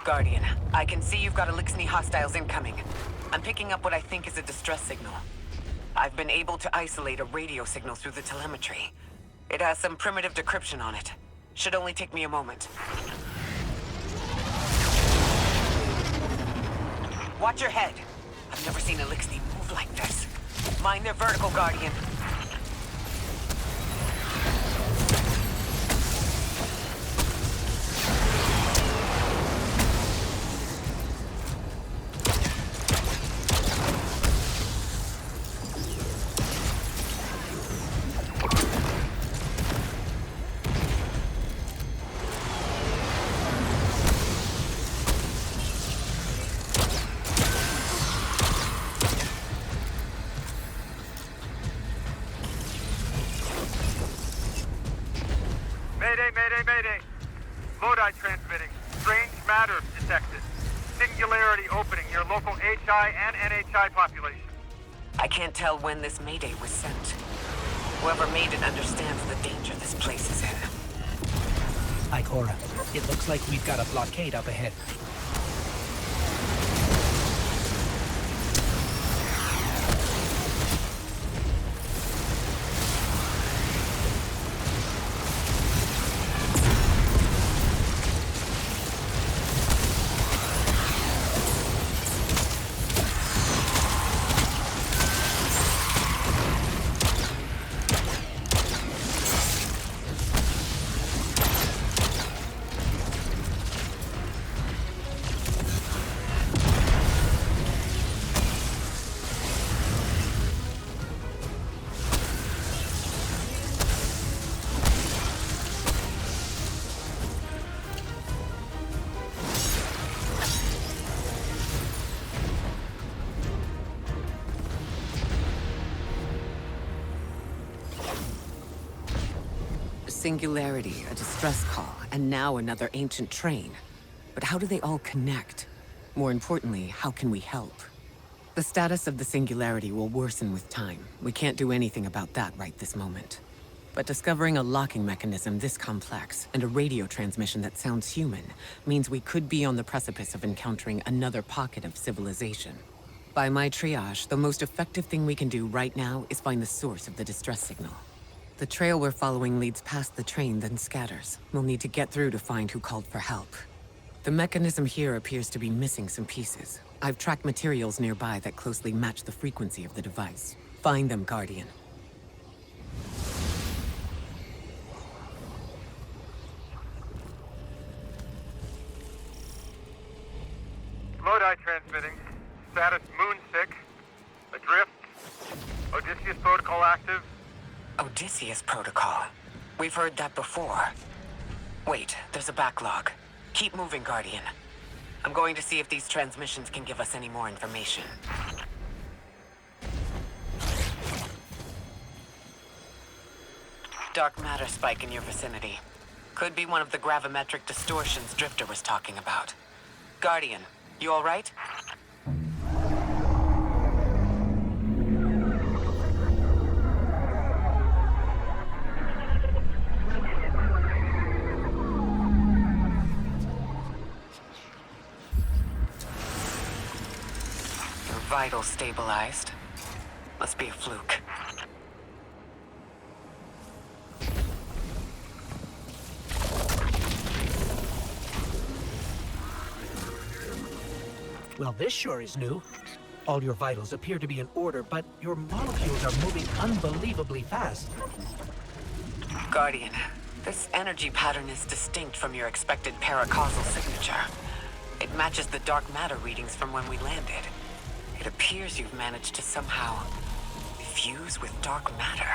Guardian, I can see you've got Elixni hostiles incoming. I'm picking up what I think is a distress signal. I've been able to isolate a radio signal through the telemetry. It has some primitive decryption on it. Should only take me a moment. Watch your head. I've never seen Elixni move like this. Mind their vertical, Guardian. Mayday! Loadout transmitting. Strange matter detected. Singularity opening near local HI and NHI population. I can't tell when this Mayday was sent. Whoever made it understands the danger this place is in. Ikora, it looks like we've got a blockade up ahead. Singularity, a distress call, and now another ancient train. But how do they all connect? More importantly, how can we help? The status of the Singularity will worsen with time. We can't do anything about that right this moment. But discovering a locking mechanism this complex, and a radio transmission that sounds human, means we could be on the precipice of encountering another pocket of civilization. By my triage, the most effective thing we can do right now is find the source of the distress signal. The trail we're following leads past the train, then scatters. We'll need to get through to find who called for help. The mechanism here appears to be missing some pieces. I've tracked materials nearby that closely match the frequency of the device. Find them, Guardian. Loadout transmitting. Status Moonsick. Adrift. Odysseus protocol active. Odysseus protocol. We've heard that before. Wait, there's a backlog. Keep moving, Guardian. I'm going to see if these transmissions can give us any more information. Dark matter spike in your vicinity. Could be one of the gravimetric distortions Drifter was talking about. Guardian, you all right? Vital stabilized. Must be a fluke. Well, this sure is new. All your vitals appear to be in order, but your molecules are moving unbelievably fast. Guardian, this energy pattern is distinct from your expected paracausal signature. It matches the dark matter readings from when we landed. It appears you've managed to somehow fuse with dark matter.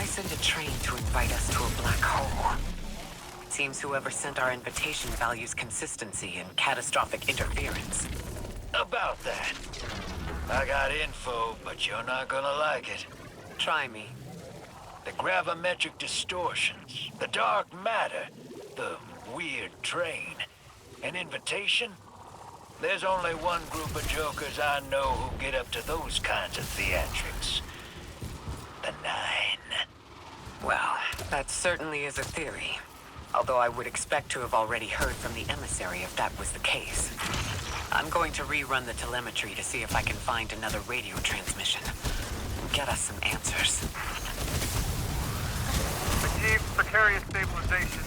send a train to invite us to a black hole? It seems whoever sent our invitation values consistency and catastrophic interference. About that. I got info, but you're not gonna like it. Try me. The gravimetric distortions, the dark matter, the weird train. An invitation? There's only one group of jokers I know who get up to those kinds of theatrics. The Nine. Well, that certainly is a theory. Although I would expect to have already heard from the emissary if that was the case. I'm going to rerun the telemetry to see if I can find another radio transmission. Get us some answers. Achieved precarious stabilization,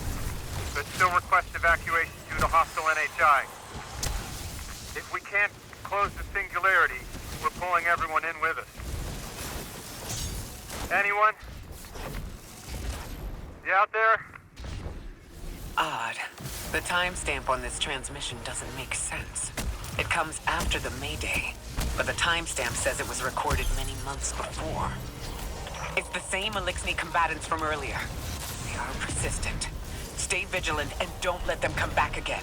but still request evacuation due to hostile NHI. If we can't close the singularity, we're pulling everyone in with us. Anyone? You out there? Odd. The timestamp on this transmission doesn't make sense. It comes after the Mayday, but the timestamp says it was recorded many months before. It's the same Elixni combatants from earlier. They are persistent. Stay vigilant and don't let them come back again.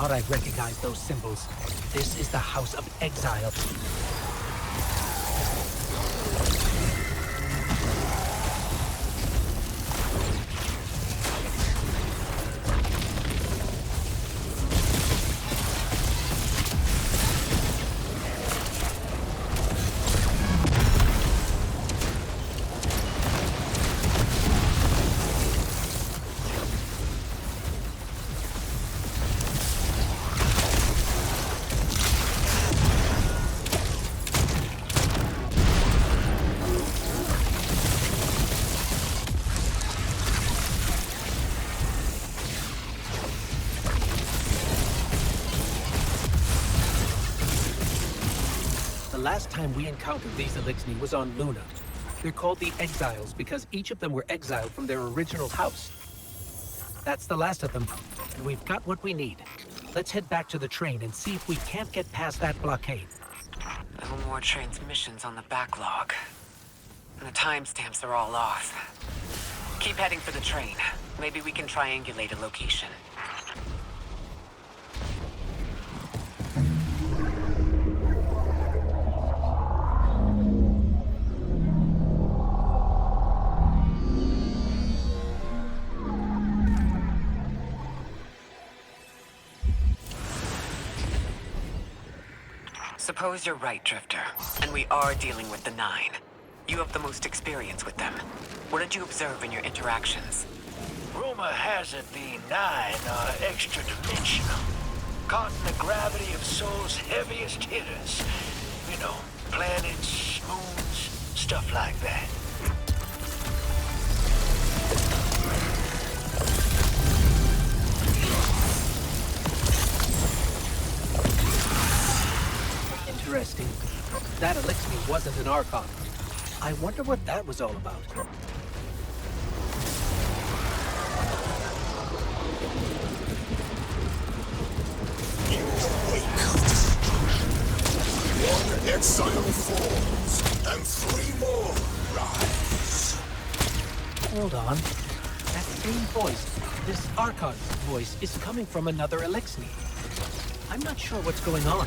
I recognize those symbols. This is the House of Exile. The last time we encountered these Elixni was on Luna. They're called the Exiles because each of them were exiled from their original house. That's the last of them, and we've got what we need. Let's head back to the train and see if we can't get past that blockade. No more transmissions on the backlog. And the timestamps are all off. Keep heading for the train. Maybe we can triangulate a location. Suppose you're right, Drifter, and we are dealing with the Nine. You have the most experience with them. What did you observe in your interactions? Rumor has it the Nine are extra-dimensional, caught in the gravity of Sol's heaviest hitters. You know, planets, moons, stuff like that. Interesting. That Elixni wasn't an Archon. I wonder what that was all about. In the wake of destruction, one exile falls, and three more rise. Hold on. That same voice, this Archon's voice, is coming from another Elixni. I'm not sure what's going on.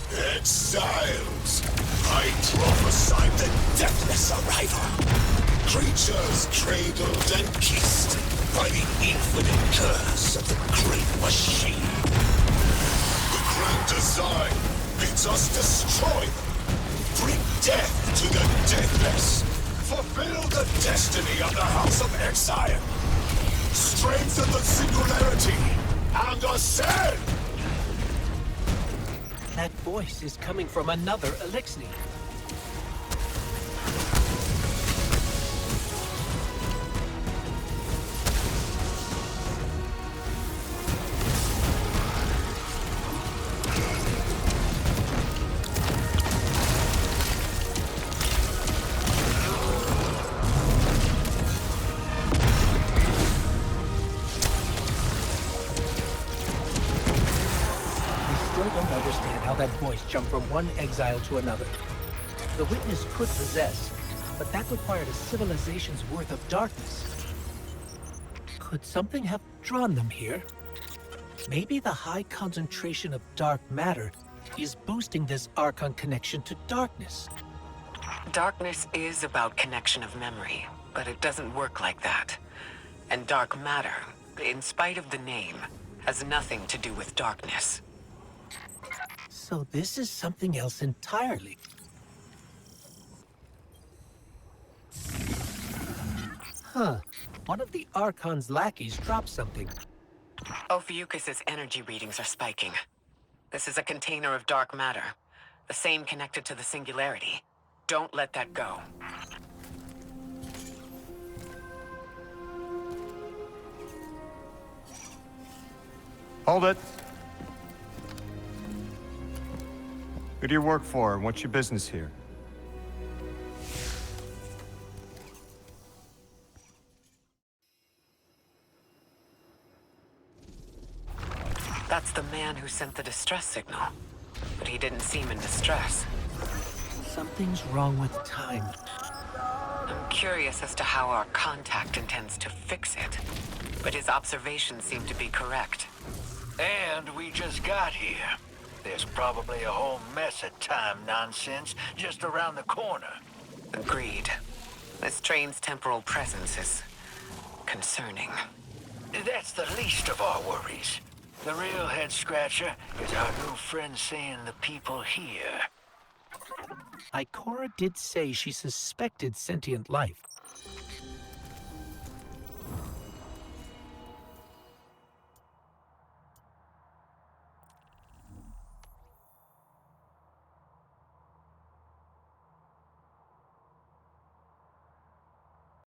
Exiles! I prophesied the deathless arrival. Creatures cradled and kissed by the infinite curse of the great machine. The grand design bids us destroy them. Bring death to the deathless. Fulfill the destiny of the House of Exile. Strengthen the singularity and ascend! That voice is coming from another Elixni. how that voice jumped from one exile to another. The witness could possess, but that required a civilization's worth of darkness. Could something have drawn them here? Maybe the high concentration of dark matter is boosting this Archon connection to darkness. Darkness is about connection of memory, but it doesn't work like that. And dark matter, in spite of the name, has nothing to do with darkness. So this is something else entirely. Huh. One of the Archon's lackeys dropped something. Ophiuchus's energy readings are spiking. This is a container of dark matter, the same connected to the singularity. Don't let that go. Hold it. Who do you work for, and what's your business here? That's the man who sent the distress signal. But he didn't seem in distress. Something's wrong with time. I'm curious as to how our contact intends to fix it. But his observations seem to be correct. And we just got here. There's probably a whole mess of time nonsense just around the corner. Agreed. This train's temporal presence is concerning. That's the least of our worries. The real head-scratcher is our new friend seeing the people here. Ikora did say she suspected sentient life.